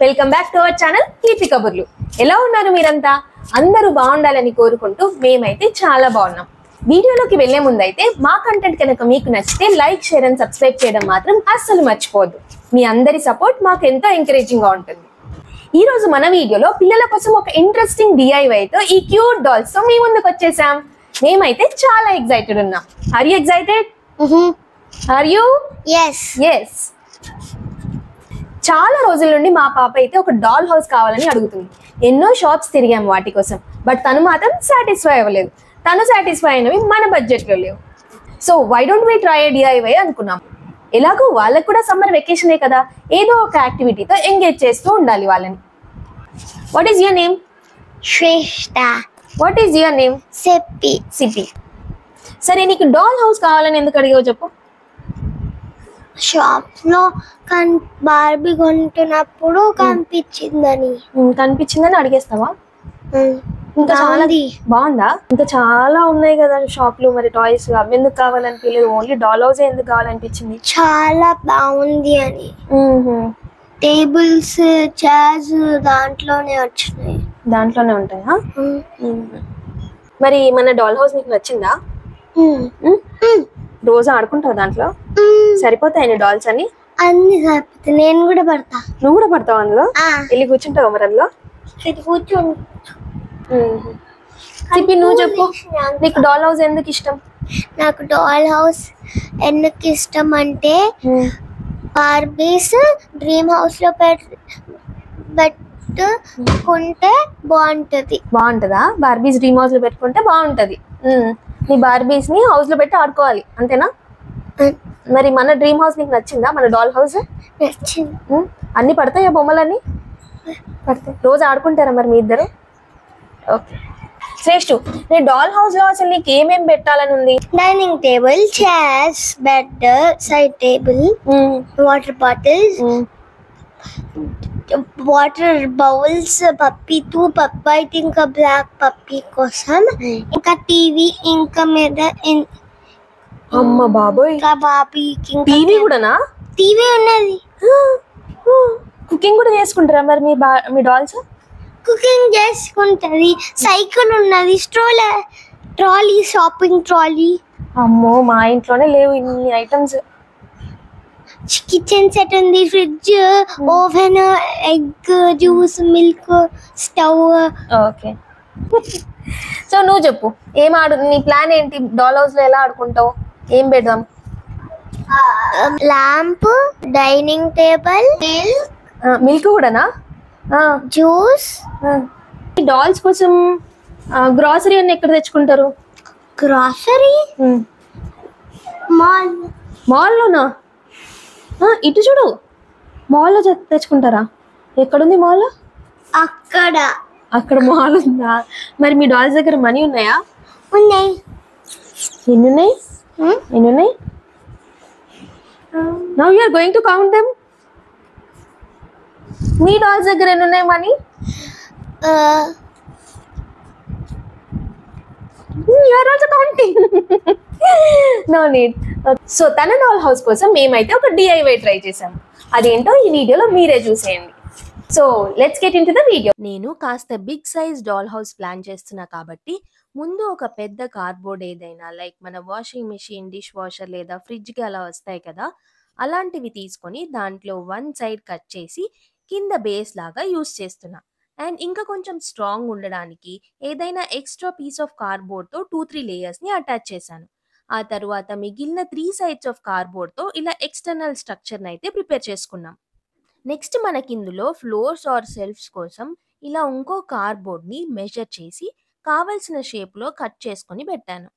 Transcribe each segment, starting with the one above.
Welcome back to our channel Keerthi Kaburlu. ఎలా ఉన్నారు మీరంతా? అందరూ బాగుండాలని కోరుకుంటూ మేమైతే చాలా బాగున్నాం. వీడియోలోకి వెళ్లే ముందు అయితే మా కంటెంట్ కనుక మీకు నచ్చితే లైక్, షేర్ అండ్ సబ్స్క్రైబ్ చేయడం మాత్రం అస్సలు మర్చిపోవద్దు. మీ అందరి సపోర్ట్ మాకు ఎంతో ఎంకరేజింగ్ గా ఉంటుంది. ఈ రోజు మన వీడియోలో పిల్లల కోసం ఒక ఇంట్రెస్టింగ్ DIY తో ఈ క్యూట్ డాల్స్ తో మీ ముందుకు వచ్చేసాం. మేమైతే చాలా ఎక్సైటెడ్ ఉన్నాం. Are you excited? Are you? yes yes చాలా రోజుల నుండి మా పాప అయితే ఒక డాల్ హౌస్ కావాలని అడుగుతుంది. ఎన్నో షాప్స్ తిరిగాం వాటి కోసం, బట్ తను మాత్రం సాటిస్ఫై అవ్వలేదు. తను సాటిస్ఫై అయినవి మన బడ్జెట్లో లేవు. So why don't we try DIY అనుకున్నాం. ఎలాగో వాళ్ళకు కూడా సమ్మర్ వెకేషనే కదా, ఏదో ఒక యాక్టివిటీతో ఎంగేజ్ చేస్తూ ఉండాలి వాళ్ళని. What is your name? Shrestha. What is your name? Seppi. CP. సరే, నీకు డాల్ హౌస్ కావాలని ఎందుకు అడిగావు చెప్పు. షాప్ లో బార్బీ కొంటున్నప్పుడు కనిపించిందని. కనిపించిందని అడిగేస్తావా? ఇంకా చాలా బాగుంది. బాగుందా? ఇంకా చాలా ఉన్నాయి కదా షాప్ లో, మరి టాయ్స్ అవి ఎందుకు కావాలనిపించలేదు? ఓన్లీ డాల్ హౌస్ ఎందుకు కావాలనిపించింది? చాలా బాగుంది అని. టేబుల్స్, చైర్స్ దాంట్లోనే వచ్చినాయి. దాంట్లోనే ఉంటాయా? మరి మన డాల్ హౌస్ నీకు నచ్చిందా? రోజు ఆడుకుంటావు దాంట్లో? సరిపోతాయి డాల్స్ అని? అన్ని సరిపోతాయి. నేను కూడా పడతా. నువ్వు కూడా పడతావు అందులో? వెళ్ళి కూర్చుంటావు మరి అందులో? కూర్చొని చెప్పి నువ్వు చెప్పు, నీకు డాల్ హౌస్ ఎందుకు ఇష్టం? నాకు డాల్ హౌస్ ఎందుకు ఇష్టం అంటే బార్బీస్ డ్రీమ్ హౌస్ లో పెట్టుకుంటే బాగుంటది. బాగుంటదా? బార్బీస్ డ్రీమ్ హౌస్ లో పెట్టుకుంటే బాగుంటది. నీ బార్బీస్ ని హౌస్ లో పెట్టి ఆడుకోవాలి, అంతేనా? మరి మన డ్రీమ్ హౌస్ నీకు నచ్చిందా? మన డాల్ హౌస్ నచ్చింది. అన్ని పడతాయా బొమ్మలన్నీ? పడతాయి. రోజు ఆడుకుంటారా మరి మీ ఇద్దరు? ఓకే శ్రేష్ఠు, నీ డాల్ హౌస్ లో అసలు నీకు ఏమేమి పెట్టాలని ఉంది? Dining table, chairs, bed, side table, water bottles, water bowls, puppy అయితే ఇంకా బ్లాక్ పప్పీ కోసం, ఇంకా టీవీ, ఇంకా మీద అమ్మ బాబోయ్, ఇంకా బాబీకి టీవీ కూడానా? టీవీ ఉన్నది. కుకింగ్ కూడా చేసుకుంటారా మరి మీ డాల్స్? కుకింగ్ చేసుకుంటది. సైకిల్ ఉన్నది, ట్రాలీ, షాపింగ్ ట్రాలీ. అమ్మో, మా ఇంట్లోనే లేవు ఇన్ని ఐటమ్స్. కిచెన్ సెట్ ఉంది, fridge, oven, egg, juice, milk, stove. Okay so నువ్వు చెప్పు, నీ ప్లాన్ ఏంటి? డాల్ హౌస్ లో ఎలా ఆడుకుంటావు? ఏం పెడదాం? ల్యాంప్, డైనింగ్ టేబుల్, మిల్క్ కూడానా? జ్యూస్. డాల్స్ కోసం గ్రాసరీ అన్ని ఎక్కడ తెచ్చుకుంటారు? గ్రాసరీ మాల్లోనా? ఇటు చూడు, మాల్లో తెచ్చుకుంటారా? ఎక్కడుంది మాల్? అక్కడ మాల్ ఉందా? మరి మీ డాల్స్ దగ్గర మనీ ఉన్నాయా? ఉన్నాయి. ఎన్ని ఉన్నాయి? Now you are going to count them. మీ డాల్స్ దగ్గర ఎన్ని ఉన్నాయి మనీ? You are also counting. No need. So తన డాల్ హౌస్ కోసం మేమైతే ఒక DIY ట్రై చేసాము. అదేంటో ఈ వీడియోలో మీరే చూసేయండి. So let's get into the video. నేను కాస్త big size doll house plan చేస్తున్నా కాబట్టి ముందు ఒక పెద్ద కార్డ్బోర్డ్ ఏదైనా, లైక్ మన వాషింగ్ మెషిన్, డిష్ వాషర్ లేదా ఫ్రిడ్జ్కి అలా వస్తాయి కదా, అలాంటివి తీసుకొని దాంట్లో వన్ సైడ్ కట్ చేసి కింద బేస్ లాగా యూస్ చేస్తున్నా. అండ్ ఇంకా కొంచెం స్ట్రాంగ్ ఉండడానికి ఏదైనా ఎక్స్ట్రా పీస్ ఆఫ్ కార్డ్బోర్డ్తో 2-3 లేయర్స్ని అటాచ్ చేశాను. ఆ తర్వాత మిగిలిన 3 సైడ్స్ ఆఫ్ కార్డ్బోర్డ్తో ఇలా ఎక్స్టర్నల్ స్ట్రక్చర్ని అయితే ప్రిపేర్ చేసుకున్నాం. నెక్స్ట్ మనకి ఇందులో ఫ్లోర్స్ ఆర్ సెల్ఫ్స్ కోసం ఇలా ఇంకో కార్డ్బోర్డ్ని మెజర్ చేసి కావలసిన షేప్లో కట్ చేసుకొని పెట్టాను.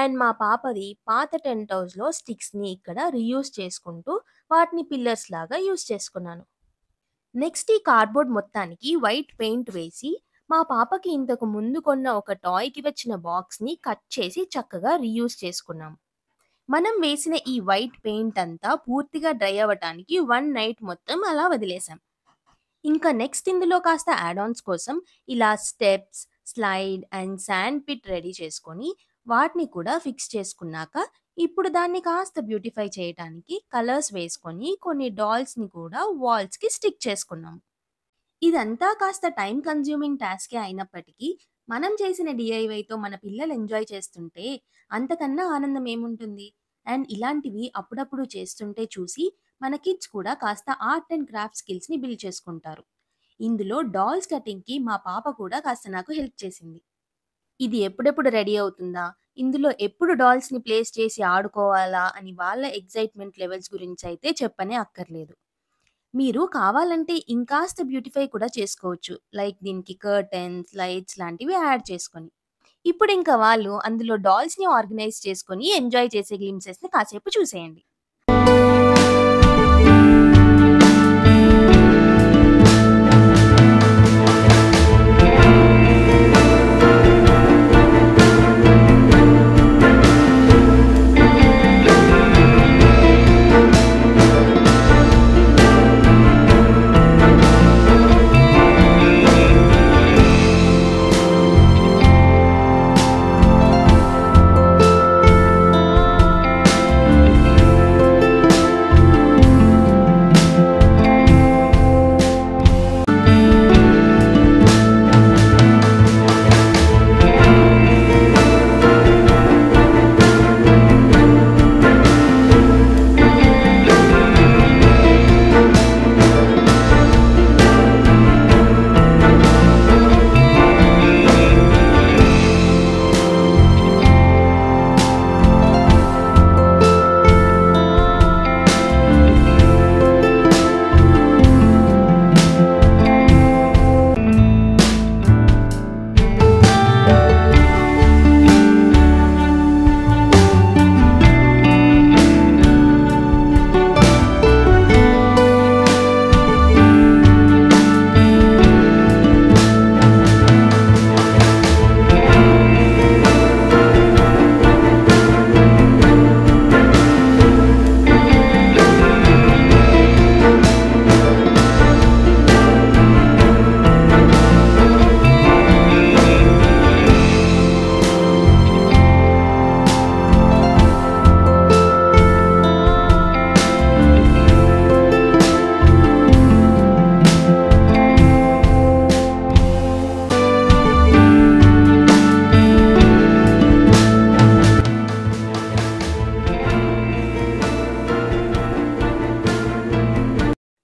అండ్ మా పాపది పాత టెంట్ హౌస్లో స్టిక్స్ని ఇక్కడ రీయూస్ చేసుకుంటూ వాటిని పిల్లర్స్ లాగా యూస్ చేసుకున్నాను. నెక్స్ట్ ఈ కార్డ్బోర్డ్ మొత్తానికి వైట్ పెయింట్ వేసి మా పాపకి ఇంతకు ముందు కొన్న ఒక టాయ్కి వచ్చిన బాక్స్ని కట్ చేసి చక్కగా రీయూస్ చేసుకున్నాం. మనం వేసిన ఈ వైట్ పెయింట్ అంతా పూర్తిగా డ్రై అవ్వటానికి 1 నైట్ మొత్తం అలా వదిలేసాం. ఇంకా నెక్స్ట్ ఇందులో కాస్త యాడ్-ఆన్స్ కోసం ఇలా steps, slide and sand pit ready చేసుకొని వాటిని కూడా ఫిక్స్ చేసుకున్నాక ఇప్పుడు దాన్ని కాస్త బ్యూటిఫై చేయడానికి కలర్స్ వేసుకొని కొన్ని డాల్స్‌ని కూడా వాల్స్‌కి స్టిక్ చేసుకున్నాం. ఇదంతా కాస్త టైమ్ కన్స్యూమింగ్ టాస్కే అయినప్పటికీ, మనం చేసిన డీఐవైతో మన పిల్లలు ఎంజాయ్ చేస్తుంటే అంతకన్నా ఆనందం ఏముంటుంది? అండ్ ఇలాంటివి అప్పుడప్పుడు చేస్తుంటే చూసి మన కిడ్స్ కూడా కాస్త ఆర్ట్ అండ్ క్రాఫ్ట్ స్కిల్స్‌ని బిల్డ్ చేసుకుంటారు. ఇందులో డాల్స్ కటింగ్‌కి మా పాప కూడా కాస్త నాకు హెల్ప్ చేసింది. ఇది ఎప్పుడెప్పుడు రెడీ అవుతుందా? ఇందులో ఎప్పుడు డాల్స్‌ని ప్లేస్ చేసి ఆడుకోవాలా అని వాళ్ళ ఎక్సైట్‌మెంట్ లెవెల్స్ గురించయితే చెప్పనే అక్కర్లేదు. మీరు కావాలంటే ఇంకాస్త బ్యూటిఫై కూడా చేసుకోవచ్చు. లైక్ దీనికి కర్టెన్స్, లైట్స్ లాంటివి యాడ్ చేసుకొని. ఇప్పుడింక వాళ్ళు అందులో డాల్స్‌ని ఆర్గనైజ్ చేసుకొని ఎంజాయ్ చేసే గ్లింప్సెస్‌ని కాసేపు చూసేయండి.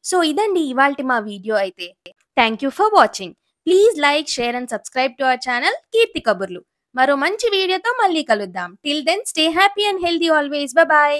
సో ఇదండి ఇవాల్టి మా వీడియో అయితే. Thank you for watching. Please like, share and subscribe to our channel Keerthi Kaburlu. మరో మంచి వీడియోతో మళ్ళీ కలుద్దాం. Till then stay happy and healthy always. Bye.